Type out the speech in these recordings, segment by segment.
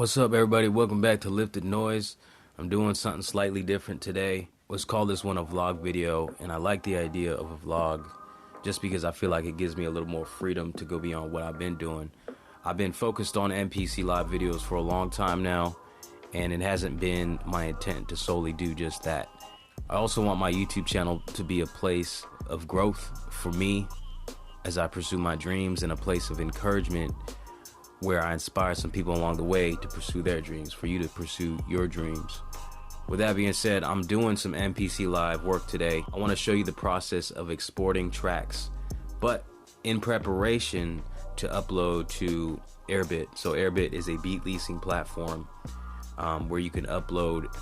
What's up, everybody? Welcome back to Lifted Noise. I'm doing something slightly different today. Let's call this one a vlog video, and I like the idea of a vlog just because I feel like it gives me a little more freedom to go beyond what I've been doing. I've been focused on MPC live videos for a long time now, and it hasn't been my intent to solely do just that. I also want my YouTube channel to be a place of growth for me as I pursue my dreams, and a place of encouragement where I inspire some people along the way to pursue their dreams, for you to pursue your dreams. With that being said, I'm doing some MPC live work today. I want to show you the process of exporting tracks, but in preparation to upload to Airbit. So Airbit is a beat leasing platform where you can upload,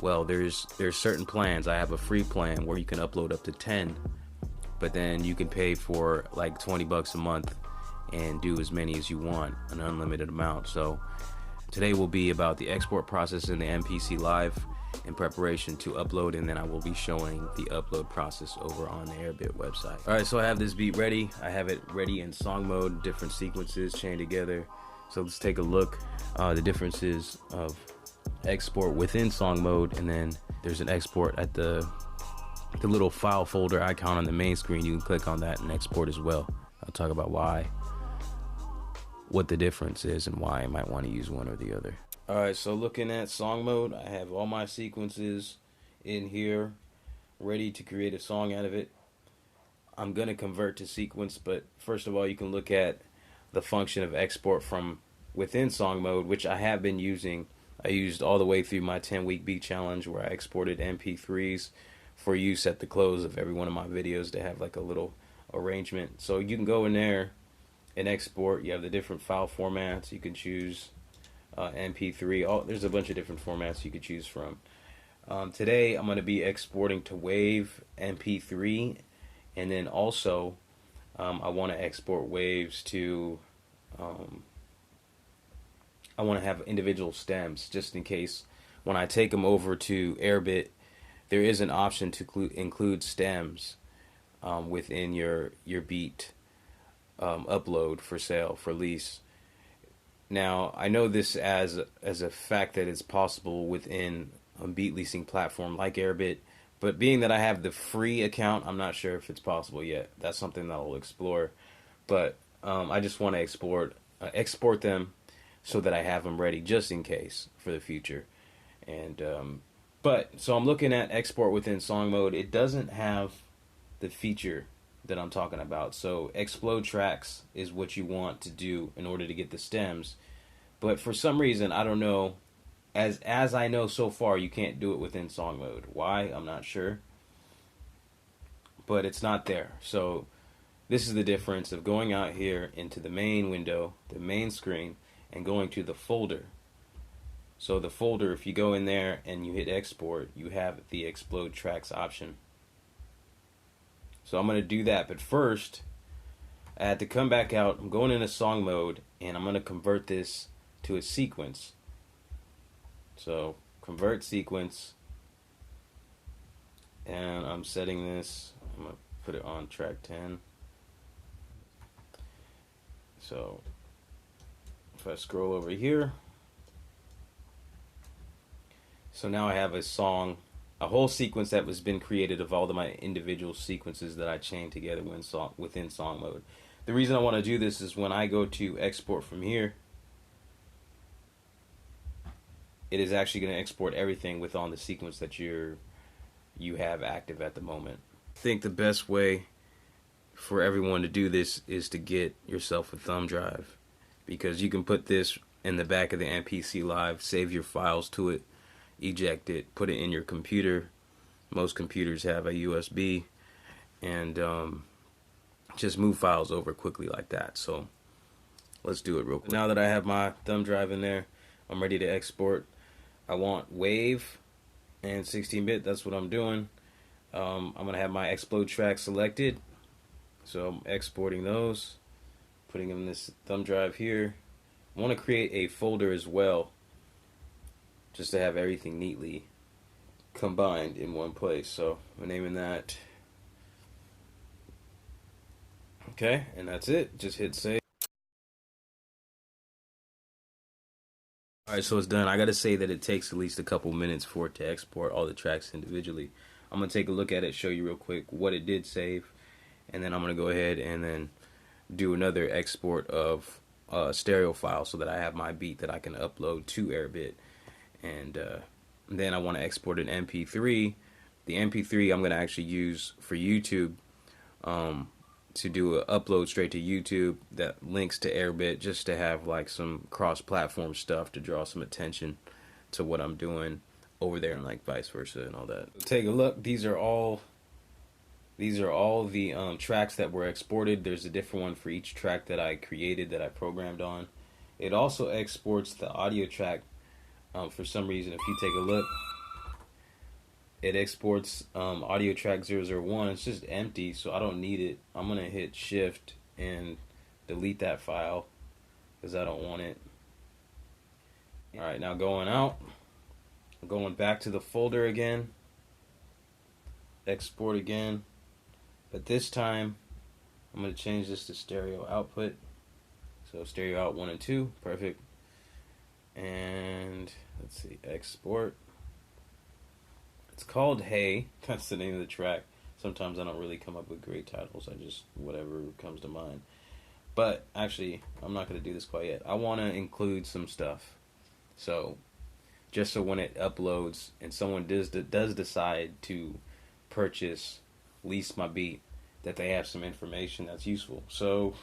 well, there's certain plans. I have a free plan where you can upload up to 10, but then you can pay for like 20 bucks a month and do as many as you want, an unlimited amount. So today will be about the export process in the MPC Live in preparation to upload, and then I will be showing the upload process over on the Airbit website. All right, so I have this beat ready. I have it ready in song mode, different sequences chained together. So let's take a look the differences of export within song mode, and then there's an export at the little file folder icon on the main screen. You can click on that and export as well. I'll talk about what the difference is and why I might want to use one or the other. Alright, so looking at song mode, I have all my sequences in here ready to create a song out of it. I'm going to convert to sequence, but first of all, you can look at the function of export from within song mode, which I have been using. I used all the way through my 10-week beat challenge, where I exported MP3s for use at the close of every one of my videos to have like a little arrangement. So you can go in there and export. You have the different file formats. You can choose MP3. There's a bunch of different formats you could choose from. Today I'm going to be exporting to WAV, MP3, and then also I want to export waves to I want to have individual stems, just in case when I take them over to Airbit, there is an option to include stems within your beat upload for sale, for lease. Now, I know this as a fact that it's possible within a beat leasing platform like Airbit, but being that I have the free account, I'm not sure if it's possible yet. That's something that I'll explore. But I just want to export them so that I have them ready just in case for the future. And so I'm looking at export within song mode. It doesn't have the feature that I'm talking about. So explode tracks is what you want to do in order to get the stems, but for some reason, I don't know, as I know so far, you can't do it within song mode. Why? I'm not sure, but it's not there. So this is the difference of going out here into the main window, the main screen, and going to the folder. So the folder, if you go in there and you hit export, you have the explode tracks option. So I'm going to do that, but first I had to come back out. I'm going into song mode, and I'm going to convert this to a sequence. So convert sequence, and I'm setting this, I'm going to put it on track 10. So if I scroll over here, so now I have a song, a whole sequence that was been created of all of my individual sequences that I chained together within song mode. The reason I want to do this is when I go to export from here, it is actually going to export everything within the sequence that you have active at the moment. I think the best way for everyone to do this is to get yourself a thumb drive, because you can put this in the back of the MPC Live, save your files to it, eject it, put it in your computer. Most computers have a USB, and just move files over quickly like that. So let's do it real quick. Now that I have my thumb drive in there, I'm ready to export. I want wave and 16-bit. That's what I'm doing. I'm gonna have my explode track selected, so I'm exporting those, putting them in this thumb drive here. I want to create a folder as well, just to have everything neatly combined in one place. So I'm naming that. Okay, and that's it. Just hit save. Alright, so it's done. I gotta say that it takes at least a couple minutes for it to export all the tracks individually. I'm gonna take a look at it, show you real quick what it did save, and then I'm gonna go ahead and then do another export of a stereo file so that I have my beat that I can upload to Airbit. And then I want to export an MP3. The MP3 I'm gonna actually use for YouTube, to do an upload straight to YouTube that links to Airbit, just to have like some cross-platform stuff to draw some attention to what I'm doing over there, and like vice versa and all that. Take a look. These are all the tracks that were exported. There's a different one for each track that I created, that I programmed on. It also exports the audio track. For some reason, if you take a look, it exports audio track 001. It's just empty, so I don't need it. I'm gonna hit shift and delete that file because I don't want it. Alright, now going out, going back to the folder again, export again, but this time I'm gonna change this to stereo output. So stereo out 1 and 2, perfect. And let's see, export. It's called Hey. That's the name of the track. Sometimes I don't really come up with great titles. I just, whatever comes to mind. But actually, I'm not going to do this quite yet. I want to include some stuff. So, just so when it uploads and someone does decide to purchase, lease my beat, that they have some information that's useful. So,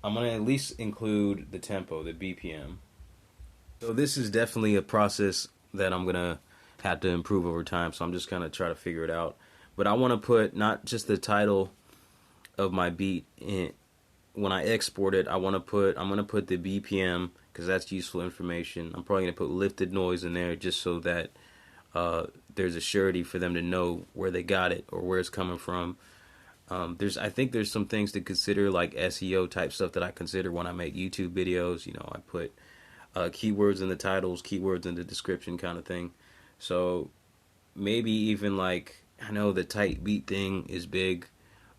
I'm going to at least include the tempo, the BPM. So this is definitely a process that I'm going to have to improve over time, so I'm just going to try to figure it out. But I want to put not just the title of my beat in. When I export it, I'm going to put the BPM, because that's useful information. I'm probably going to put lifted noise in there just so that there's a surety for them to know where they got it or where it's coming from. I think there's some things to consider, like SEO type stuff that I consider when I make YouTube videos. You know, I put keywords in the titles, keywords in the description, kind of thing. So maybe even like, I know the tight beat thing is big,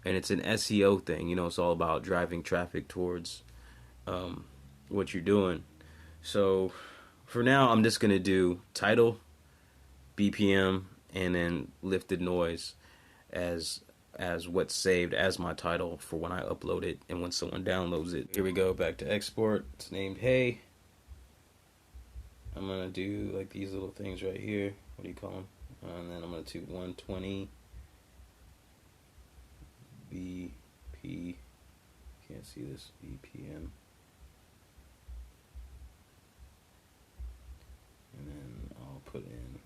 and it's an SEO thing. You know, it's all about driving traffic towards what you're doing. So for now, I'm just gonna do title, BPM, and then lifted noise as what's saved as my title for when I upload it and when someone downloads it. Here we go, back to export. It's named Hey. I'm gonna do like these little things right here. What do you call them? And then I'm gonna do 120 BP. Can't see this, BPM. And then I'll put in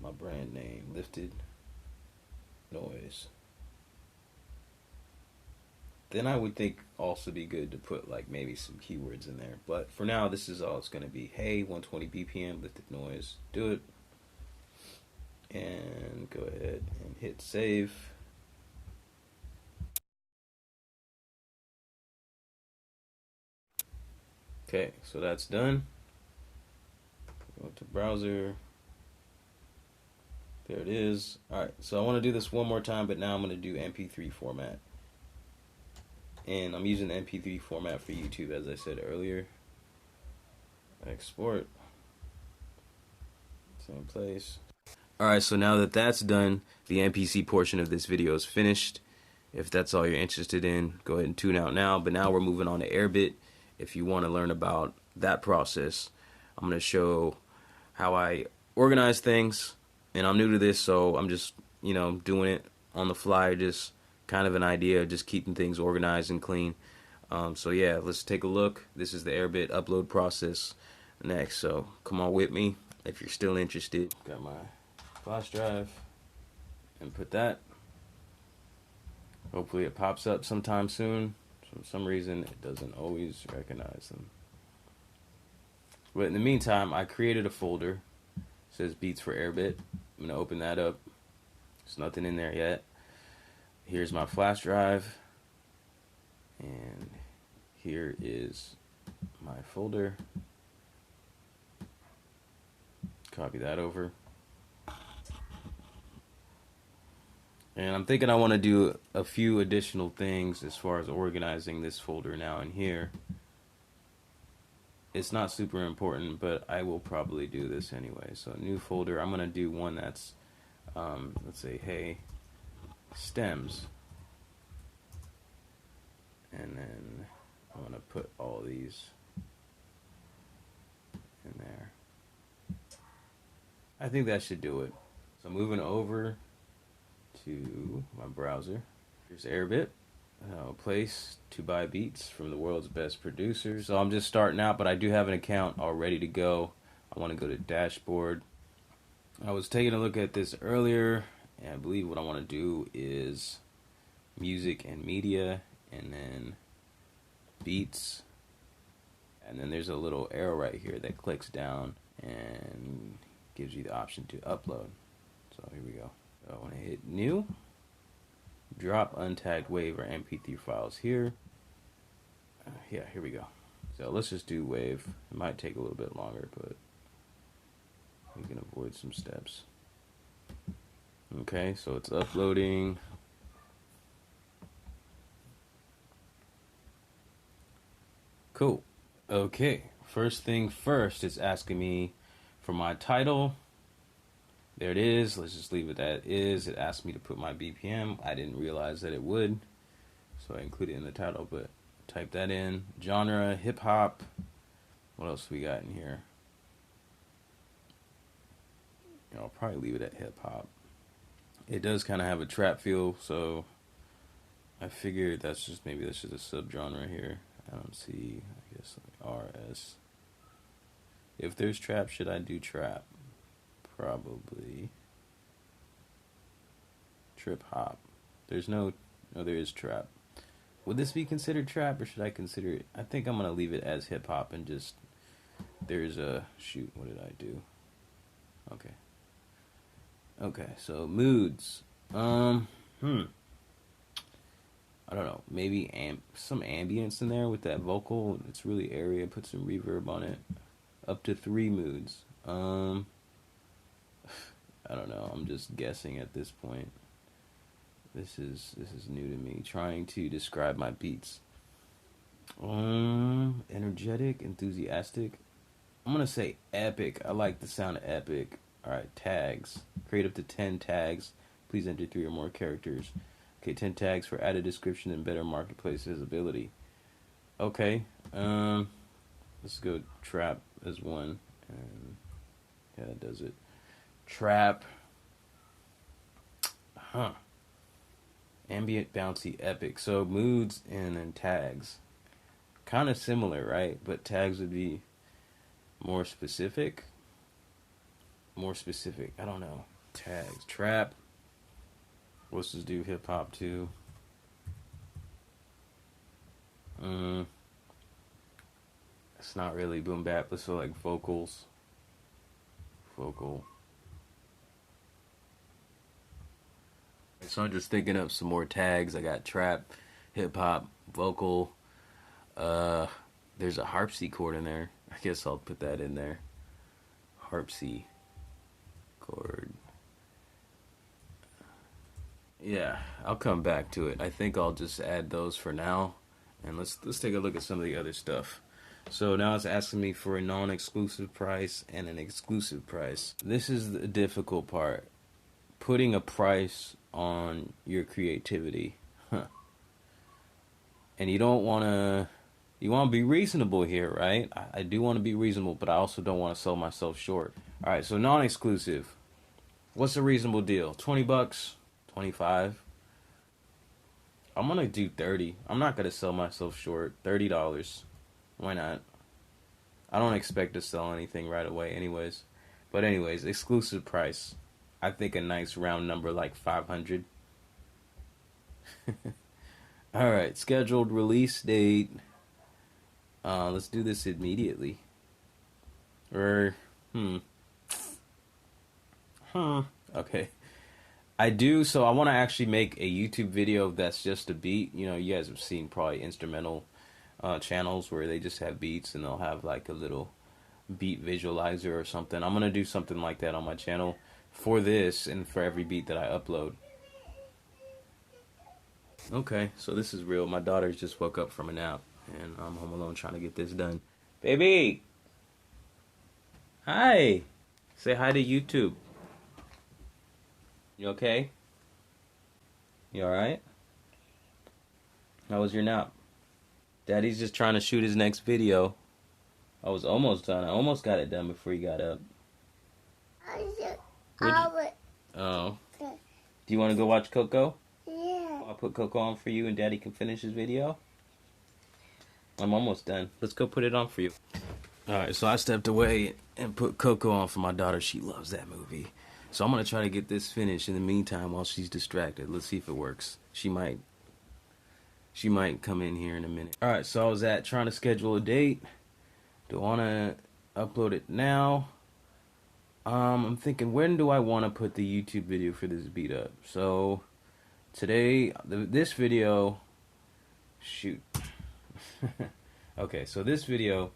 my brand name, lifted noise. Then I would think also be good to put like maybe some keywords in there. But for now, this is all it's going to be. Hey, 120 BPM, lifted noise. Do it. And go ahead and hit save. Okay, so that's done. Go to browser. There it is. Alright, so I want to do this one more time, but now I'm going to do MP3 format. And I'm using the MP3 format for YouTube, as I said earlier. Export. Same place. Alright, so now that that's done, the MPC portion of this video is finished. If that's all you're interested in, go ahead and tune out now. But now we're moving on to Airbit. If you want to learn about that process, I'm going to show how I organize things. And I'm new to this, so I'm just, you know, doing it on the fly, just kind of an idea of just keeping things organized and clean. So yeah, let's take a look. This is the Airbit upload process next, so come on with me if you're still interested. Got my flash drive, and put that. Hopefully it pops up sometime soon. For some reason it doesn't always recognize them. But in the meantime, I created a folder. It says Beats for Airbit. I'm gonna open that up. There's nothing in there yet. Here's my flash drive, and here is my folder. Copy that over. And I'm thinking I want to do a few additional things as far as organizing this folder now in here. It's not super important, but I will probably do this anyway. So new folder, I'm gonna do one that's, let's say, hey, stems. And then I'm gonna put all these in there. I think that should do it. So moving over to my browser. Here's Airbit. Place to buy beats from the world's best producers. So I'm just starting out, but I do have an account all ready to go. I want to go to dashboard. I was taking a look at this earlier, and I believe what I want to do is music and media, and then beats. And then there's a little arrow right here that clicks down and gives you the option to upload. So here we go. So I want to hit new. Drop untagged WAV or MP3 files here. Yeah, here we go. So let's just do WAV. It might take a little bit longer, but we can avoid some steps. Okay, so it's uploading. Cool. Okay, first thing first, it's asking me for my title. There it is. Let's just leave it that it is. It asked me to put my BPM. I didn't realize that it would, so I included it in the title, but type that in. Genre, hip hop. What else we got in here? I'll probably leave it at hip hop. It does kind of have a trap feel, so I figured that's just a subgenre here. I don't see, I guess, like RS. If there's trap, should I do trap? Probably. Trip hop. There's no, there is trap. Would this be considered trap, or should I consider it? I think I'm going to leave it as hip hop and just, there's a, shoot, what did I do? Okay. Okay, so moods. I don't know, maybe some ambience in there with that vocal. It's really airy. Put some reverb on it. Up to 3 moods. I don't know. I'm just guessing at this point. This is new to me. Trying to describe my beats. Energetic, enthusiastic. I'm gonna say epic. I like the sound of epic. All right, tags. Create up to 10 tags. Please enter 3 or more characters. Okay, 10 tags for added description and better marketplace visibility. Okay, let's go trap as one. And yeah, that does it. Trap. Ambient, bouncy, epic. So moods and then tags. Kind of similar, right? But tags would be more specific. I don't know. Tags. Trap. Let's just do hip hop too. It's not really boom bap. Let's go like vocals. Vocal. So I'm just thinking up some more tags. I got trap, hip hop, vocal. There's a harpsichord in there. I guess I'll put that in there. Harpsichord. Yeah, I'll come back to it. I think I'll just add those for now. And let's take a look at some of the other stuff. So now it's asking me for a non-exclusive price and an exclusive price. This is the difficult part. Putting a price on your creativity. And you don't want to... You want to be reasonable here, right? I do want to be reasonable, but I also don't want to sell myself short. All right, so non-exclusive. What's a reasonable deal? 20 bucks? 25? I'm going to do 30. I'm not going to sell myself short. $30. Why not? I don't expect to sell anything right away anyways. But anyways, exclusive price. I think a nice round number like 500. All right, scheduled release date. Let's do this immediately. Or, okay. I want to actually make a YouTube video that's just a beat. You know, you guys have seen probably instrumental channels where they just have beats and they'll have like a little beat visualizer or something. I'm going to do something like that on my channel for this and for every beat that I upload. Okay, so this is real. My daughter just woke up from a nap and I'm home alone trying to get this done. Baby! Hi! Say hi to YouTube. You okay? You alright? How was your nap? Daddy's just trying to shoot his next video. I was almost done. I almost got it done before you got up. Oh. Do you want to go watch Coco? Yeah. I'll put Coco on for you and Daddy can finish his video. I'm almost done. Let's go put it on for you. Alright, so I stepped away and put Coco on for my daughter. She loves that movie. So I'm going to try to get this finished in the meantime while she's distracted. Let's see if it works. She might come in here in a minute. Alright, so I was trying to schedule a date. Do I want to upload it now? I'm thinking, when do I want to put the YouTube video for this beat up? So today, this video, shoot. Okay, so this video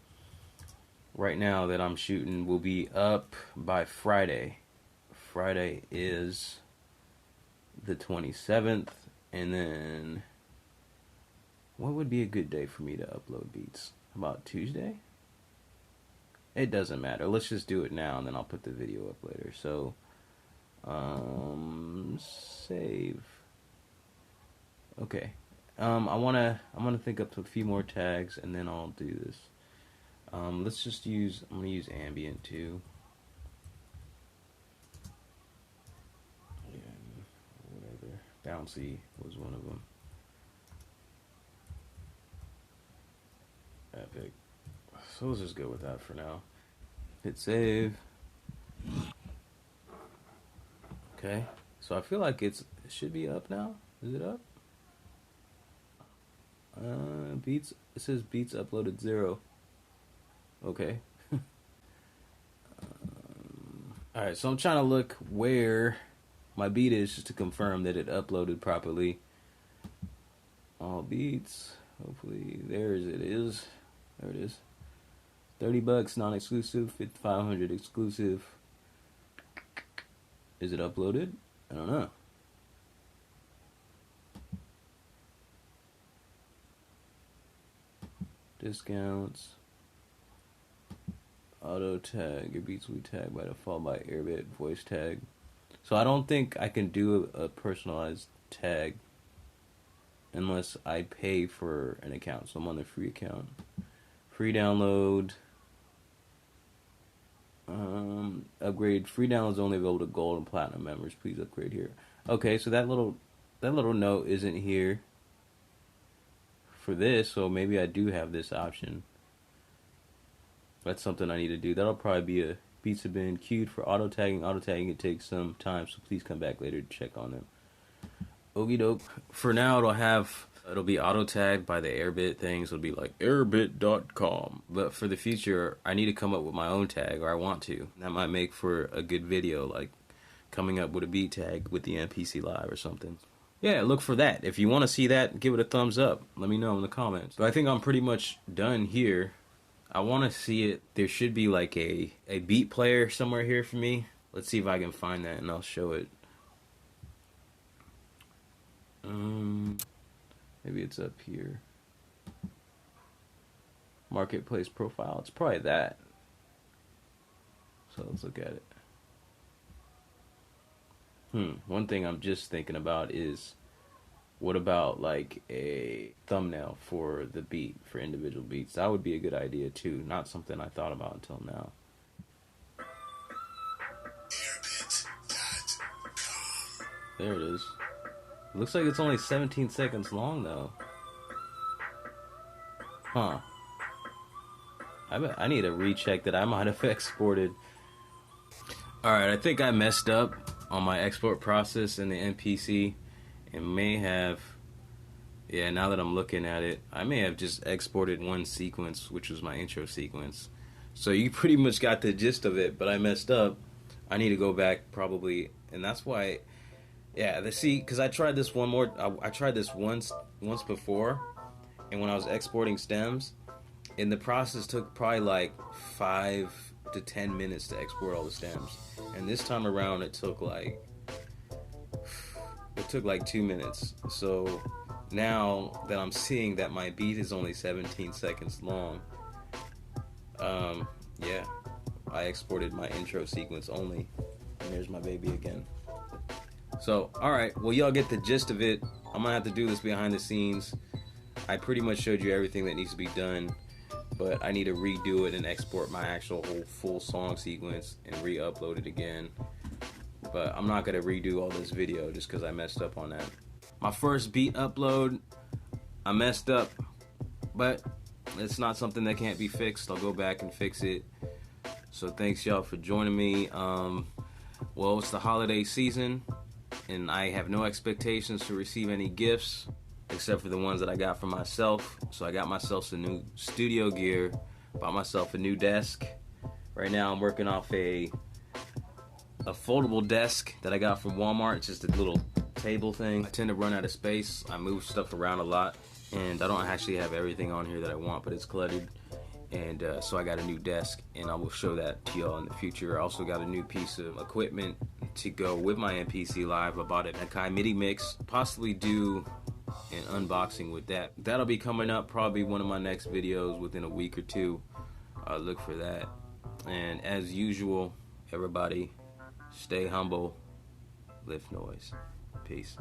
right now that I'm shooting will be up by Friday. Friday is the 27th, and then what would be a good day for me to upload beats? About Tuesday? It doesn't matter. Let's just do it now, and then I'll put the video up later. So, save. Okay. I'm gonna think up a few more tags, and then I'll do this. Let's just use. I'm gonna use ambient too. Yeah, whatever. Bouncy was one of them. Epic. So let's just go with that for now. Hit save. Okay. So I feel like it should be up now. Is it up? Beats. It says beats uploaded 0. Okay. Alright, so I'm trying to look where my beat is just to confirm that it uploaded properly. All beats. Hopefully, there it is. There it is. $30 non-exclusive, 500 exclusive. Is it uploaded? I don't know. Discounts. Auto tag. Your beats will be tagged by default by Airbit voice tag. So I don't think I can do a personalized tag unless I pay for an account. So I'm on the free account. Free download. Upgrade. Free downloads only available to gold and platinum members. Please upgrade here. Okay, so that little note isn't here for this, so maybe I do have this option. That's something I need to do. That'll probably be a beats have been queued for auto tagging. Auto tagging, it takes some time, so please come back later to check on them. Okie doke. For now, it'll be auto tagged by the Airbit things. It'll be like airbit.com. But for the future, I need to come up with my own tag, or I want to. That might make for a good video, like coming up with a beat tag with the MPC Live or something. Yeah, look for that. If you want to see that, give it a thumbs up. Let me know in the comments. But I think I'm pretty much done here. I want to see it. There should be like a beat player somewhere here for me. Let's see if I can find that, and I'll show it. Maybe it's up here. Marketplace profile. It's probably that. So let's look at it. One thing I'm just thinking about is, what about like a thumbnail for the beat, for individual beats? That would be a good idea too. Not something I thought about until now. There it is. It looks like it's only 17 seconds long though. Huh. I need to recheck that. I might have exported. Alright, I think I messed up on my export process in the MPC. It may have, yeah, now that I'm looking at it, I may have just exported one sequence, which was my intro sequence. So you pretty much got the gist of it, but I messed up. I need to go back probably, and that's why, yeah, because I tried this I tried this once before, and when I was exporting stems, and the process took probably like 5 to 10 minutes to export all the stems. And this time around it took like 2 minutes. So now that I'm seeing that my beat is only 17 seconds long, Yeah, I exported my intro sequence only, and there's my baby again. So, alright, well, y'all get the gist of it. I'm gonna have to do this behind the scenes. I pretty much showed you everything that needs to be done, but I need to redo it and export my actual whole full song sequence and re-upload it again. But I'm not gonna redo all this video just because I messed up on that. My first beat upload, I messed up, but it's not something that can't be fixed. I'll go back and fix it. So thanks y'all for joining me. Well, it's the holiday season, and I have no expectations to receive any gifts except for the ones that I got for myself. So I got myself some new studio gear, bought myself a new desk. Right now I'm working off a foldable desk that I got from Walmart. It's just a little table thing. I tend to run out of space. I move stuff around a lot, and I don't actually have everything on here that I want, but it's cluttered. And so I got a new desk, and I will show that to y'all in the future. I also got a new piece of equipment to go with my MPC Live. I bought an Akai MIDImix, possibly do an unboxing with that. That'll be coming up, probably one of my next videos within a week or two. Look for that. And as usual, everybody, stay humble, lift noise. Peace.